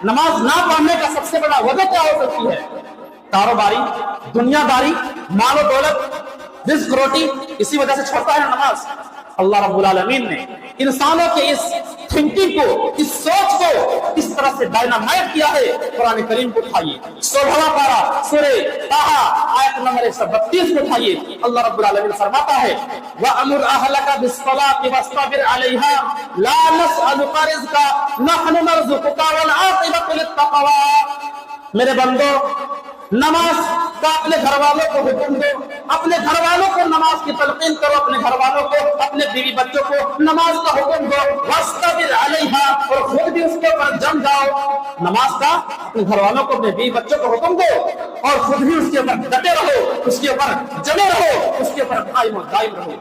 نماز نہ پڑھنے کا سب سے بڑا وجہ کیا ہو سکتی ہے؟ کاروباری، دنیا داری، مال و دولت، رزق روٹی، اسی وجہ سے چھوڑتا ہے نماز۔ اللہ رب العالمین نے انسانوں کے اس تھنکنگ کو، اس سوچ کو اس طرح سے ڈائنامائٹ کیا ہے۔ قرآن کریم کو اٹھائیے، 16واں پارہ سورہ طٰہٰ آیت نمبر 132 کو اٹھائیے۔ اللہ رب العالمین فرماتا ہے وَأَمُرْ أَهْلَكَ بِالصَّلَاةِ وَاصْطَبِرْ عَلَيْهَا لَا نَسْأَلُكَ رِزْقًا نَحْنُ نَرْزُقُكَ وَالْعَاقِبَةُ لِلتَّقْوَىٰ۔ میرے بندو، نماز کا اپنے گھر والوں کو حکم دو، اپنے گھر والوں کو نماز کی تلقین کرو، اپنے گھر والوں کو، اپنے بیوی بچوں کو نماز کا حکم دو، وَاسْتَبِرْ عَلَيْهَا، اور خود بھی اس کے اوپر جم جاؤ۔ نماز کا اپنے گھر والوں کو، اپنے بیوی بچوں کو حکم دو اور خود بھی اس کے اوپر ڈٹے رہو، اس کے اوپر جمے رہو، اس کے اوپر قائم و دائم رہو۔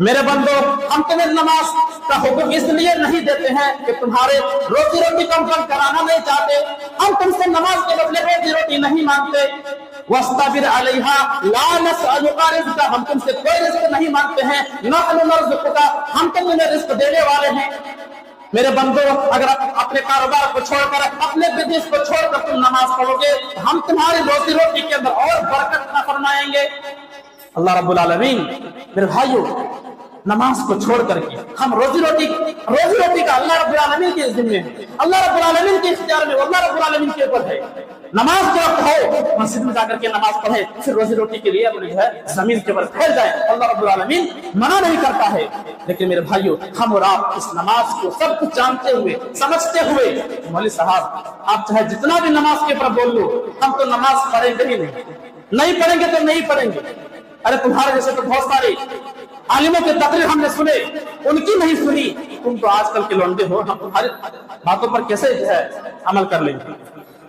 میرے بندو، ہم تمہیں نماز کا حکم اس لیے نہیں دیتے ہیں کہ تمہارے روزی روٹی کم کرانا نہیں چاہتے، ہم تم سے نماز کے بدلے روزی روٹی نہیں مانگتے۔ وَاسْتَبِرْ عَلَيْهَا لَا نَسْأَلُكَ رِزْقًا، ہم تم سے کوئی رزق نہیں مانگتے ہیں، نَحْنُ نَرْزُقُكَ، ہم تمہیں رزق دینے والے ہیں۔ میرے بندو، اگر اپنے کاروبار کو چھوڑ کر، اپنے بزنس کو چھوڑ کر تم نماز پڑھو گے، ہم تمہاری روزی روٹی کے اندر اور برکت نہ فرمائیں گے۔ اللہ رب العالمین، میرے بھائیو، نماز کو چھوڑ کر کے ہم روزی روٹی کا اللہ رب العالمین کے ذمہ ہے، اللہ رب العالمین کے اختیار میں، اللہ رب العالمین کے اوپر ہے۔ نماز کے وقت ہو مسجد میں جا کر کے نماز پڑھے، پھر روزی روٹی کے لیے اپنے جو ہے زمین کے اوپر پھیل جائے، اللہ رب العالمین منع نہیں کرتا ہے۔ لیکن میرے بھائیو، ہم اور آپ اس نماز کو سب کچھ جانتے ہوئے، سمجھتے ہوئے، مولوی صاحب آپ چاہے جتنا بھی نماز کے اوپر بول لو، ہم تو نماز پڑھیں گے ہی نہیں پڑھیں گے تو نہیں پڑھیں گے۔ ارے تمہارے جیسے تو بہت سارے عالموں کے تقریر ہم نے سنے، ان کی نہیں سنی، تم تو آج کل کے لونڈے ہو، ہم تمہاری باتوں پر کیسے جو ہے عمل کر لیں گے؟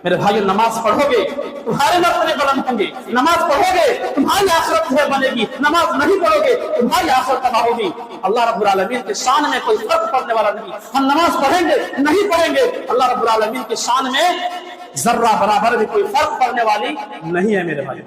میرے بھائیو، نماز پڑھو گے تمہارے مرتبے بلند ہوں گے، نماز پڑھو گے تمہاری آخرت جو ہے بنے گی، نماز نہیں پڑھو گے تمہاری آخرت تباہ ہوگی۔ اللہ رب العالمین کے شان میں کوئی فرق پڑنے والا نہیں، ہم نماز پڑھیں گے نہیں پڑھیں گے، اللہ رب العالمین کے شان میں ذرہ برابر بھی کوئی فرق پڑنے والی نہیں ہے میرے بھائی۔